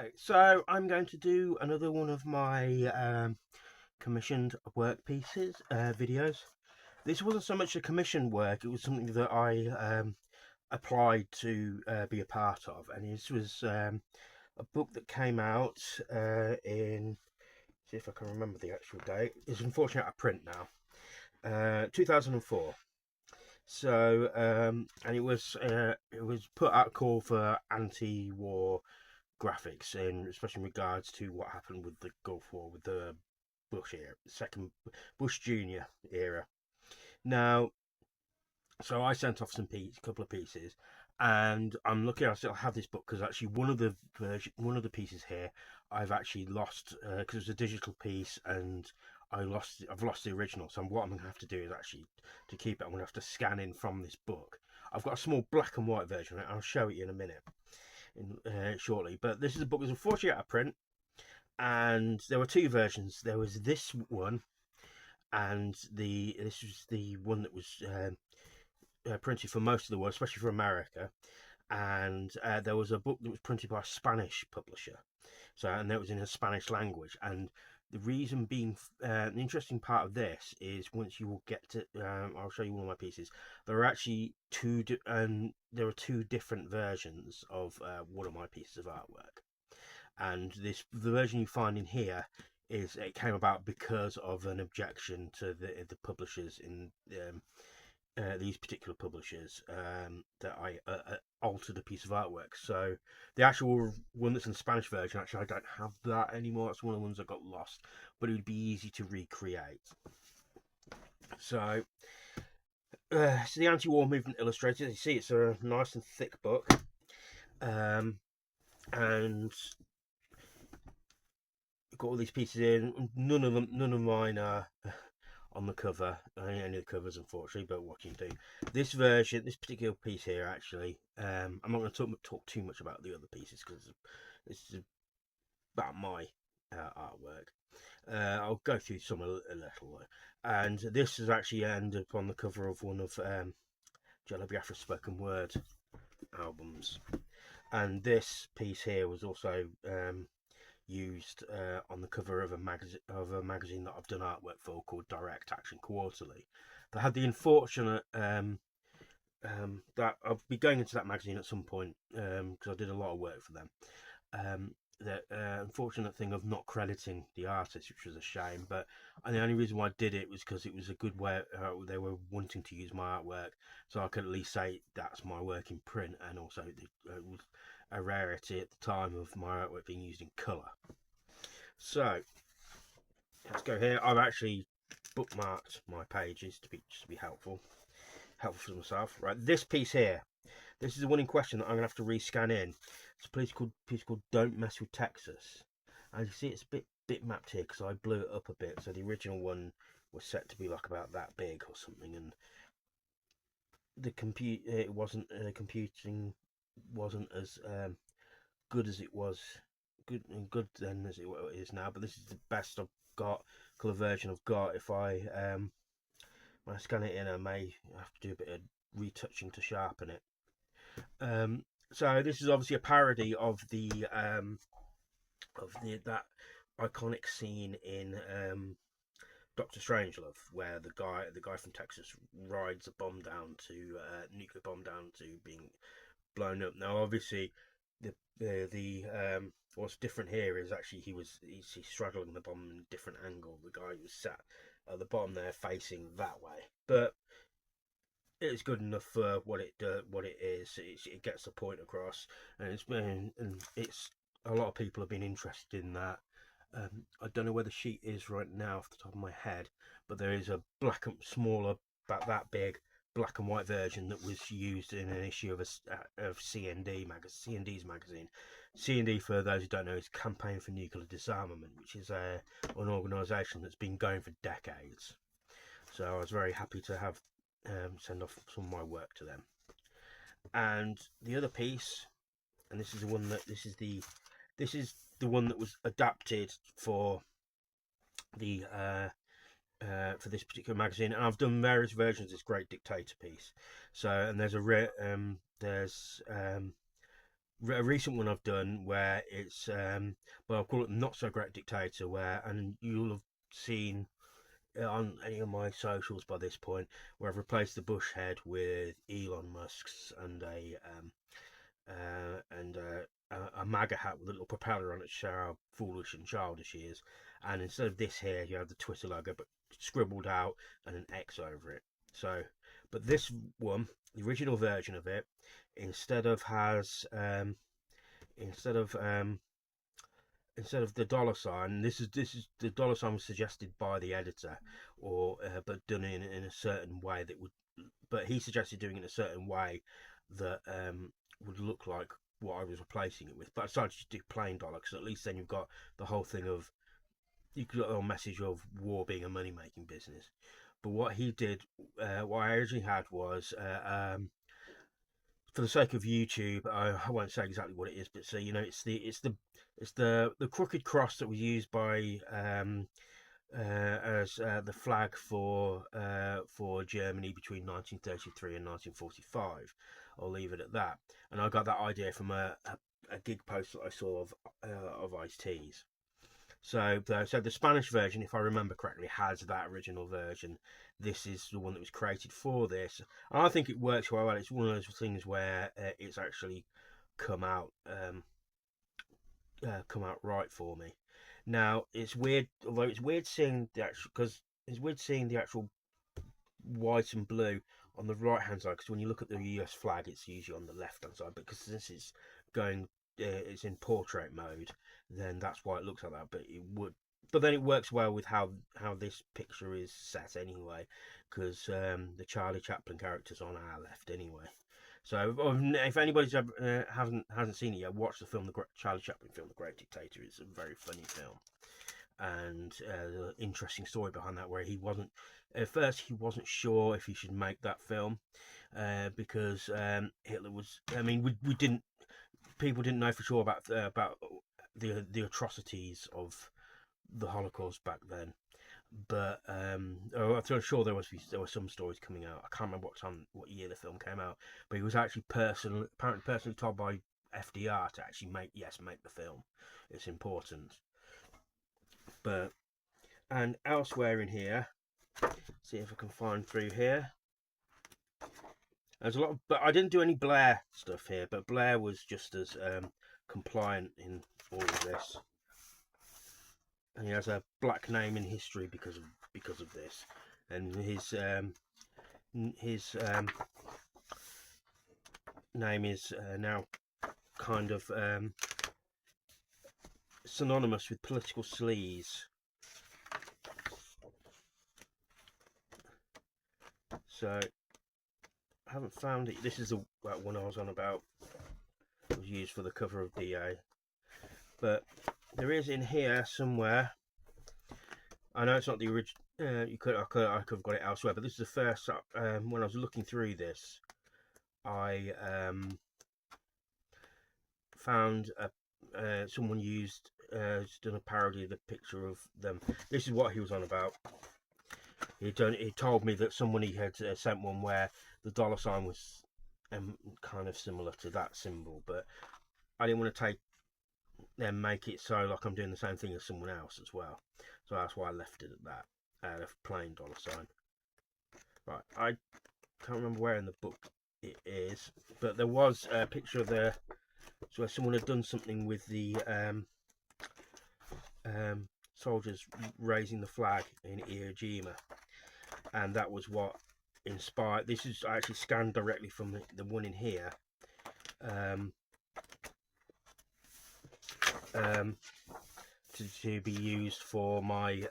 Right, so I'm going to do another one of my commissioned work pieces videos. This wasn't so much a commissioned work; it was something that I applied to be a part of, and this was a book that came out in. See if I can remember the actual date. It's unfortunately out of print now. 2004. So and it was put out a call for anti-war graphics, and especially in regards to what happened with the Gulf War, with the Bush era, second Bush Junior era. Now, so I sent off a couple of pieces, and I'm lucky I still have this book because actually one of the pieces here I've actually lost because it was a digital piece, and I've lost the original. So what I'm going to have to do is actually to keep it, I'm going to have to scan in from this book. I've got a small black and white version of it. I'll show it you in a minute shortly. But this is a book that was unfortunately out of print, and there were two versions. There was this one, and this was the one that was printed for most of the world, especially for America. And there was a book that was printed by a Spanish publisher, and that was in a Spanish language. And the reason being, the interesting part of this is once you will get to, I'll show you one of my pieces. There are actually there are two different versions of one of my pieces of artwork, and the version you find in here is it came about because of an objection to the publishers in these particular publishers, that I altered a piece of artwork. So the actual one that's in the Spanish version, actually, I don't have that anymore. It's one of the ones that got lost, but it would be easy to recreate. So, so the Anti-War Movement Illustrated. You see, it's a nice and thick book, and got all these pieces in. None of mine are on the cover. Only the covers, unfortunately, but what can you do? This version, this particular piece here, actually, I'm not going to talk too much about the other pieces because this is about my artwork. I'll go through some a little, and this has actually ended up on the cover of one of Jello Biafra's spoken word albums, and this piece here was also used on the cover of a magazine that I've done artwork for called Direct Action Quarterly. They had the unfortunate that I'll be going into that magazine at some point because I did a lot of work for them. The unfortunate thing of not crediting the artist, which was a shame. But and the only reason why I did it was because it was a good way. They were wanting to use my artwork, so I could at least say that's my work in print, and also it was a rarity at the time of my artwork being used in colour. So let's go here. I've actually bookmarked my pages to be helpful for myself. Right, this piece here. This is the one in question that I'm gonna have to rescan in. It's a piece called "Don't Mess with Texas." As you see, it's a bit mapped here because I blew it up a bit. So the original one was set to be like about that big or something, and computing wasn't as good as it was good then as it is now. But this is the best I've got, colour version I've got. If I when I scan it in, I may have to do a bit of retouching to sharpen it. So this is obviously a parody of that iconic scene in Doctor Strangelove, where the guy from Texas rides a bomb down to nuclear bomb down to being blown up. Now, obviously, the what's different here is actually he's straddling the bomb in a different angle. The guy was sat at the bottom there, facing that way, but it's good enough for what it is. It gets the point across, and it's a lot of people have been interested in that. I don't know where the sheet is right now off the top of my head, but there is a black and smaller, about that big, black and white version that was used in an issue of CND's magazine. CND, for those who don't know, is Campaign for Nuclear Disarmament, which is an organisation that's been going for decades. So I was very happy to have send off some of my work to them. And the other piece, and this is the one that this is the one that was adapted for the for this particular magazine, and I've done various versions of this great dictator piece. So, and there's a recent one I've done where it's well, I'll call it Not So Great Dictator, where, and you'll have seen on any of my socials by this point, where I've replaced the Bush head with Elon Musk's and a MAGA hat with a little propeller on it to show how foolish and childish he is. And instead of this here, you have the Twitter logo, but scribbled out and an X over it. So, but this one, the original version of it, instead of instead of um, instead of the dollar sign, this is the dollar sign was suggested by the editor, or but done in a certain way that would, but he suggested doing it in a certain way that would look like what I was replacing it with. But I decided to do plain dollar, because at least then you've got the whole thing of, you got the whole message of war being a money making business. But what he did, what I originally had was, for the sake of YouTube, I won't say exactly what it is, but so you know, it's the crooked cross that was used by as the flag for Germany between 1933 and 1945. I'll leave it at that. And I got that idea from a gig post that I saw of Ice-T's. So the Spanish version, if I remember correctly, has that original version. This is the one that was created for this, and I think it works well. It's one of those things where it's actually come out right for me. Now it's weird, although it's weird seeing the actual, because it's weird seeing the actual white and blue on the right hand side, because when you look at the US flag, it's usually on the left hand side. But because since it's going, it's in portrait mode, then that's why it looks like that. But then it works well with how this picture is set anyway, because the Charlie Chaplin character's on our left anyway. So if anybody's ever, hasn't seen it yet, watch the film, the Charlie Chaplin film, The Great Dictator. It's a very funny film, and the interesting story behind that, where he wasn't, at first he wasn't sure if he should make that film, because Hitler was, I mean, we didn't, people didn't know for sure about the atrocities of the Holocaust back then. But I'm sure there were some stories coming out. I can't remember what year the film came out, but he was actually apparently personally told by FDR to actually make the film. It's important. But, and elsewhere in here, see if I can find through here. There's a lot of, but I didn't do any Blair stuff here, but Blair was just as compliant in all of this. And he has a black name in history because of this, and his name is now kind of synonymous with political sleaze. So I haven't found it. This is the one I was on about. It was used for the cover of DA, but there is in here somewhere. I know it's not the original. I could have got it elsewhere, but this is the first. When I was looking through this, I found someone done a parody of the picture of them. This is what he was on about. He told me that somebody had sent one where the dollar sign was kind of similar to that symbol, but I didn't want to then make it so like I'm doing the same thing as someone else as well. So that's why I left it at that, a plain dollar sign. Right, I can't remember where in the book it is, but there was a picture of where someone had done something with the soldiers raising the flag in Iwo Jima, and that was what inspired. This is actually scanned directly from the one in here. To be used for my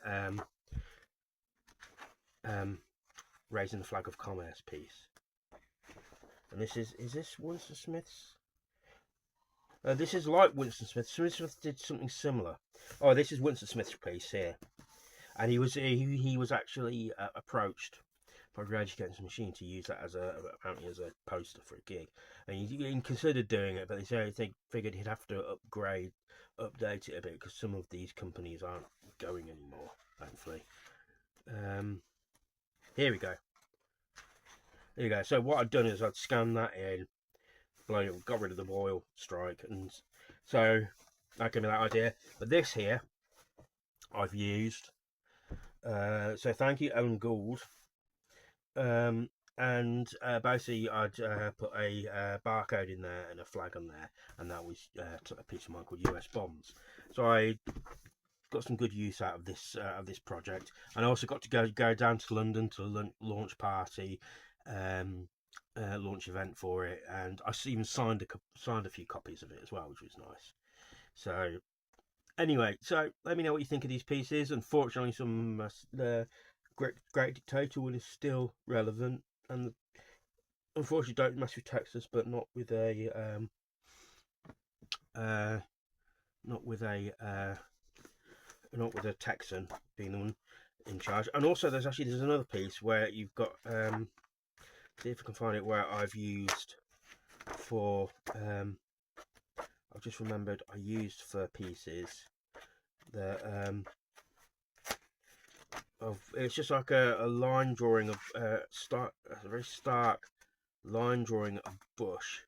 raising the flag of commerce piece. And this is this Winston Smith's? This is like Winston Smith. Smith did something similar. Oh, this is Winston Smith's piece here, and he was actually approached by Rage Against the Machine to use that apparently as a poster for a gig, and he considered doing it, but they figured he'd have to update it a bit, because some of these companies aren't going anymore, thankfully. Here we go. There you go. So what I've done is I'd scanned that in, got rid of the oil strike, and so that gave me that idea. But this here I've used. So thank you, Owen Gould. And basically I'd put a barcode in there and a flag on there, and that was a piece of mine called US Bonds. So I got some good use out of this project, and I also got to go down to London to a launch party, launch event for it, and I even signed a few copies of it as well, which was nice. So anyway, so let me know what you think of these pieces. Unfortunately, some Great Dictator one is still relevant, and unfortunately, don't mess with Texas, but not with a not with a Texan being the one in charge. And also, there's another piece where you've got see if I can find it, where I've used for I've just remembered I used for pieces that it's just like a line drawing of a very stark line drawing of bush,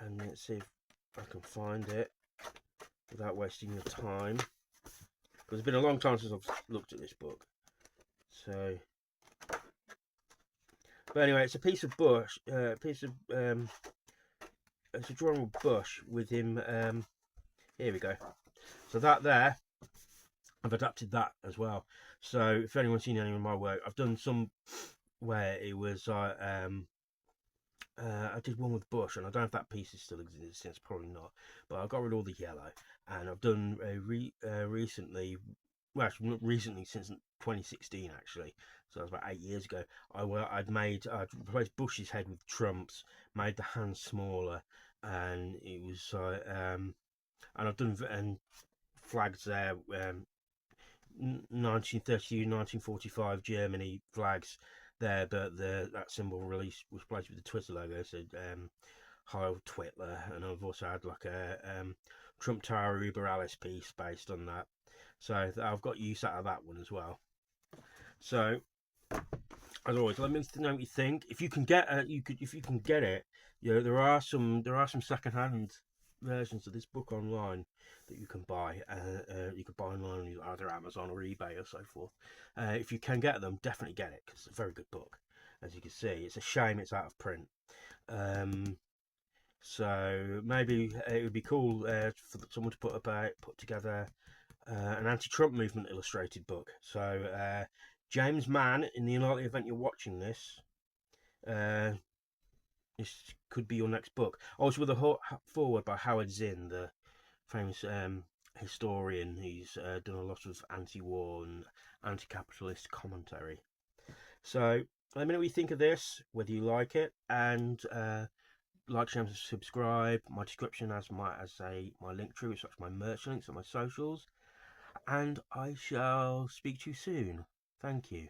and let's see if I can find it without wasting your time, because it's been a long time since I've looked at this book. So, but anyway, it's a piece of bush, it's a drawing of bush with him. Here we go. So that there, I've adapted that as well. So if anyone's seen any of my work, I've done some where it was I did one with bush, and I don't know if that piece is still existing. It's probably not, but I got rid of all the yellow, and I've done recently, well, actually not recently, since 2016 actually. So that was about 8 years ago. I'd replaced Bush's head with Trump's, made the hands smaller, and it was and I've done flags there. 1932, 1945 Germany flags there, but that symbol was replaced with the Twitter logo, so Heil Twitler, and I've also had like a Trump Tower Uber Alice piece based on that, so I've got use out of that one as well. So as always, let me know what you think. If you can get it, you know, there are some second-hand versions of this book online that you can buy. You could buy online on either Amazon or eBay or so forth. If you can get them, definitely get it, because it's a very good book. As you can see, it's a shame it's out of print. So maybe it would be cool for someone to put together an anti-Trump movement illustrated book. So James Mann, in the unlikely event you're watching this, this could be your next book. Also with a foreword by Howard Zinn, the famous historian. He's done a lot of anti-war and anti-capitalist commentary. So let me know what you think of this, whether you like it, and like, share, and subscribe. My description has my link tree, such as my merch links and my socials. And I shall speak to you soon. Thank you.